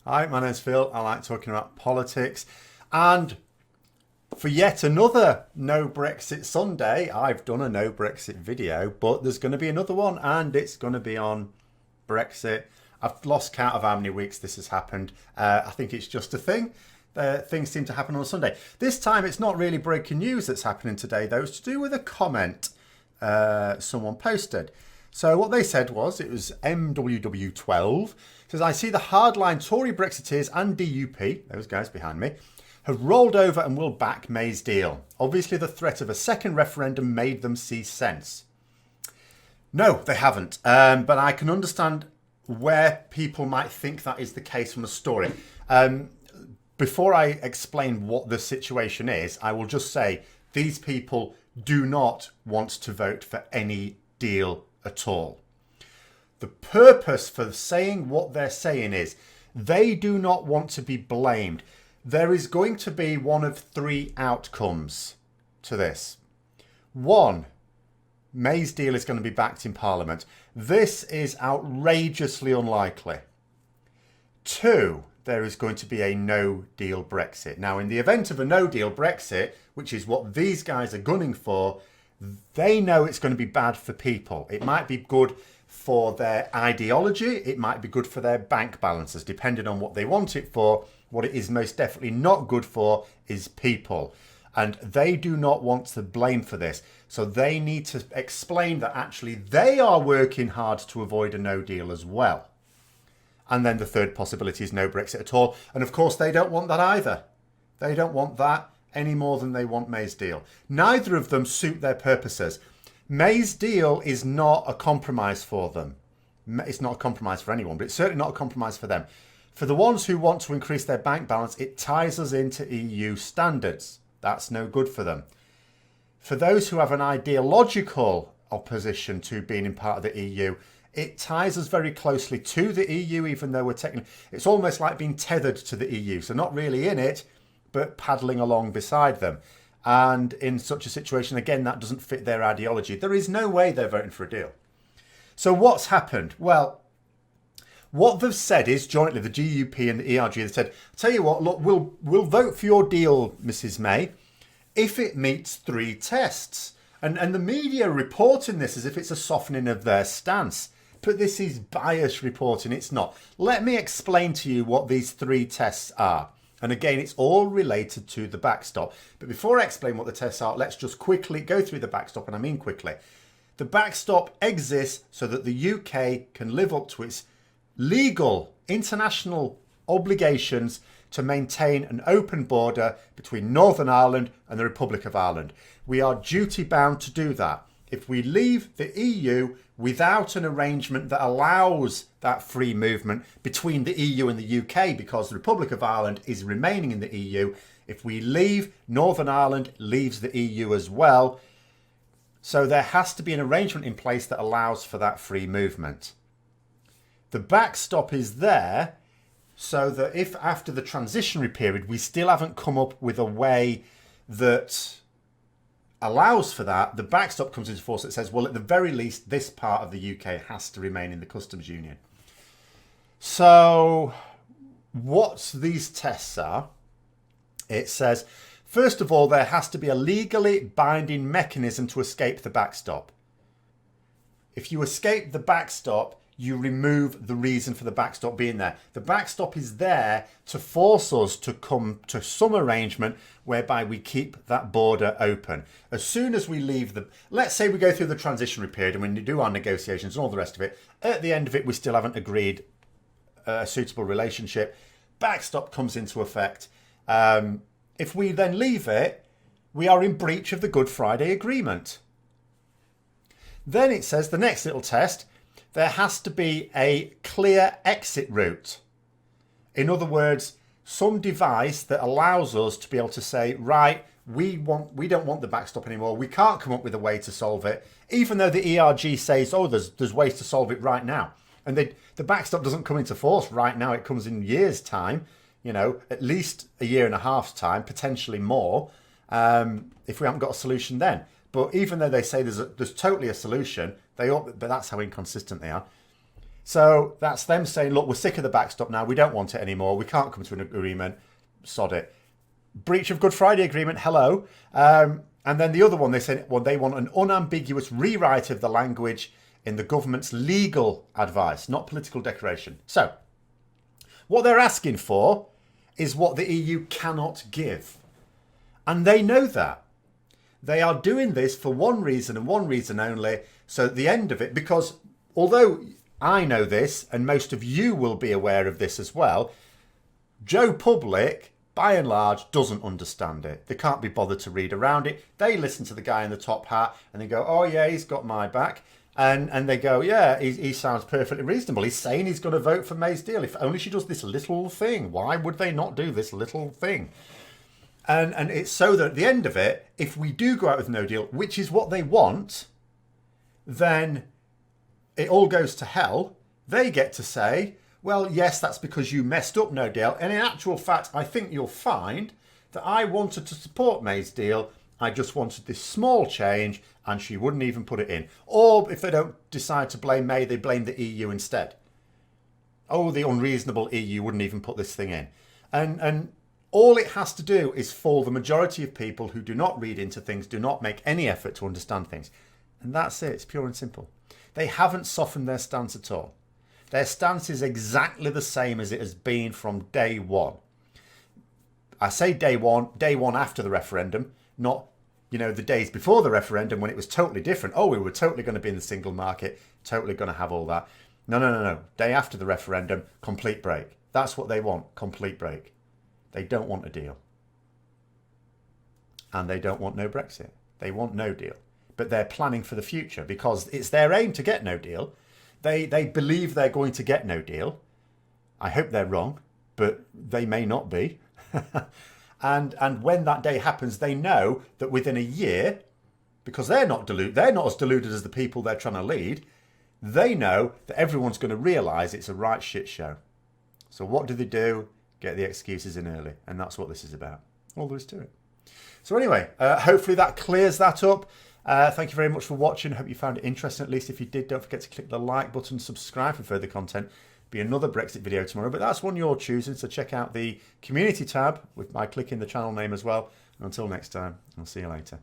Hi, my name's Phil. I like talking about politics. And for yet another No Brexit Sunday, I've done a No Brexit video, but there's going to be another one and it's going to be on Brexit. I've lost count of how many weeks this has happened. I think it's just a thing. Things seem to happen on a Sunday. This time it's not really breaking news that's happening today, though. It's to do with a comment someone posted. So what they said was, it was MWW12, says, I see the hardline Tory Brexiteers and DUP, those guys behind me, have rolled over and will back May's deal. Obviously the threat of a second referendum made them see sense. No, they haven't. But I can understand where people might think that is the case from the story. Before I explain what the situation is, I will just say these people do not want to vote for any deal at all. The purpose for saying what they're saying is they do not want to be blamed. There is going to be one of three outcomes to this. One, May's deal is going to be backed in Parliament. This is outrageously unlikely. Two, there is going to be a no-deal Brexit. Now, in the event of a no-deal Brexit, which is what these guys are gunning for, they know it's going to be bad for people. It might be good for their ideology. It might be good for their bank balances, depending on what they want it for. What it is most definitely not good for is people. And they do not want to blame for this. So they need to explain that actually they are working hard to avoid a no deal as well. And then the third possibility is no Brexit at all. And of course, they don't want that either. They don't want that any more than they want May's deal. Neither of them suit their purposes. May's deal is not a compromise for them. It's not a compromise for anyone, but it's certainly not a compromise for them. For the ones who want to increase their bank balance, it ties us into EU standards. That's no good for them. For those who have an ideological opposition to being in part of the EU, it ties us very closely to the EU, even though we're technically... It's almost like being tethered to the EU. So not really in it, but paddling along beside them. And in such a situation, again, that doesn't fit their ideology. There is no way they're voting for a deal. So what's happened? Well, what they've said is jointly, the DUP and the ERG, they said, tell you what, look, we'll vote for your deal, Mrs. May, if it meets three tests. And the media are reporting this as if it's a softening of their stance. But this is biased reporting. It's not. Let me explain to you what these three tests are. And again, it's all related to the backstop. But before I explain what the tests are, let's just quickly go through the backstop. And I mean quickly. The backstop exists so that the UK can live up to its legal international obligations to maintain an open border between Northern Ireland and the Republic of Ireland. We are duty bound to do that. If we leave the EU without an arrangement that allows that free movement between the EU and the UK, because the Republic of Ireland is remaining in the EU, if we leave, Northern Ireland leaves the EU as well. So there has to be an arrangement in place that allows for that free movement. The backstop is there so that if after the transitionary period we still haven't come up with a way that allows for that, the backstop comes into force that says, well, at the very least, this part of the UK has to remain in the customs union. So what these tests are, it says, first of all, there has to be a legally binding mechanism to escape the backstop. If you escape the backstop, you remove the reason for the backstop being there. The backstop is there to force us to come to some arrangement whereby we keep that border open. As soon as we leave let's say we go through the transitionary period and we do our negotiations and all the rest of it, at the end of it, we still haven't agreed a suitable relationship. Backstop comes into effect. If we then leave it, we are in breach of the Good Friday Agreement. Then it says the next little test, there has to be a clear exit route. In other words, some device that allows us to be able to say, right, we don't want the backstop anymore. We can't come up with a way to solve it, even though the ERG says, oh, there's ways to solve it right now. And the backstop doesn't come into force right now. It comes in years' time, at least a year and a half's time, potentially more, if we haven't got a solution then. But even though they say there's totally a solution, but that's how inconsistent they are. So that's them saying, look, we're sick of the backstop now. We don't want it anymore. We can't come to an agreement. Sod it. Breach of Good Friday Agreement. Hello. And then the other one, they said, well, they want an unambiguous rewrite of the language in the government's legal advice, not political declaration. So what they're asking for is what the EU cannot give. And they know that. They are doing this for one reason and one reason only. So at the end of it, because although I know this, and most of you will be aware of this as well, Joe Public, by and large, doesn't understand it. They can't be bothered to read around it. They listen to the guy in the top hat and they go, oh yeah, he's got my back. And they go, yeah, he sounds perfectly reasonable. He's saying he's going to vote for May's deal. If only she does this little thing. Why would they not do this little thing? And it's so that at the end of it, if we do go out with no deal, which is what they want, then it all goes to hell. They get to say, well, yes, that's because you messed up no deal. And in actual fact, I think you'll find that I wanted to support May's deal. I just wanted this small change and she wouldn't even put it in. Or if they don't decide to blame May, they blame the EU instead. Oh, the unreasonable EU wouldn't even put this thing in. And all it has to do is for the majority of people who do not read into things, do not make any effort to understand things. And that's it. It's pure and simple. They haven't softened their stance at all. Their stance is exactly the same as it has been from day one. I say day one after the referendum, not, the days before the referendum when it was totally different. Oh, we were totally going to be in the single market, totally going to have all that. No. Day after the referendum, complete break. That's what they want, complete break. They don't want a deal. And they don't want no Brexit. They want no deal. But they're planning for the future because it's their aim to get no deal. They believe they're going to get no deal. I hope they're wrong, but they may not be. and when that day happens, they know that within a year, because they're not as deluded as the people they're trying to lead, they know that everyone's going to realise it's a right shit show. So what do? Get the excuses in early. And that's what this is about. All there is to it. So anyway, hopefully that clears that up. Thank you very much for watching. Hope you found it interesting. At least if you did, don't forget to click the like button, subscribe for further content. Be another Brexit video tomorrow, but that's one you're choosing. So check out the community tab by clicking the channel name as well. And until next time, I'll see you later.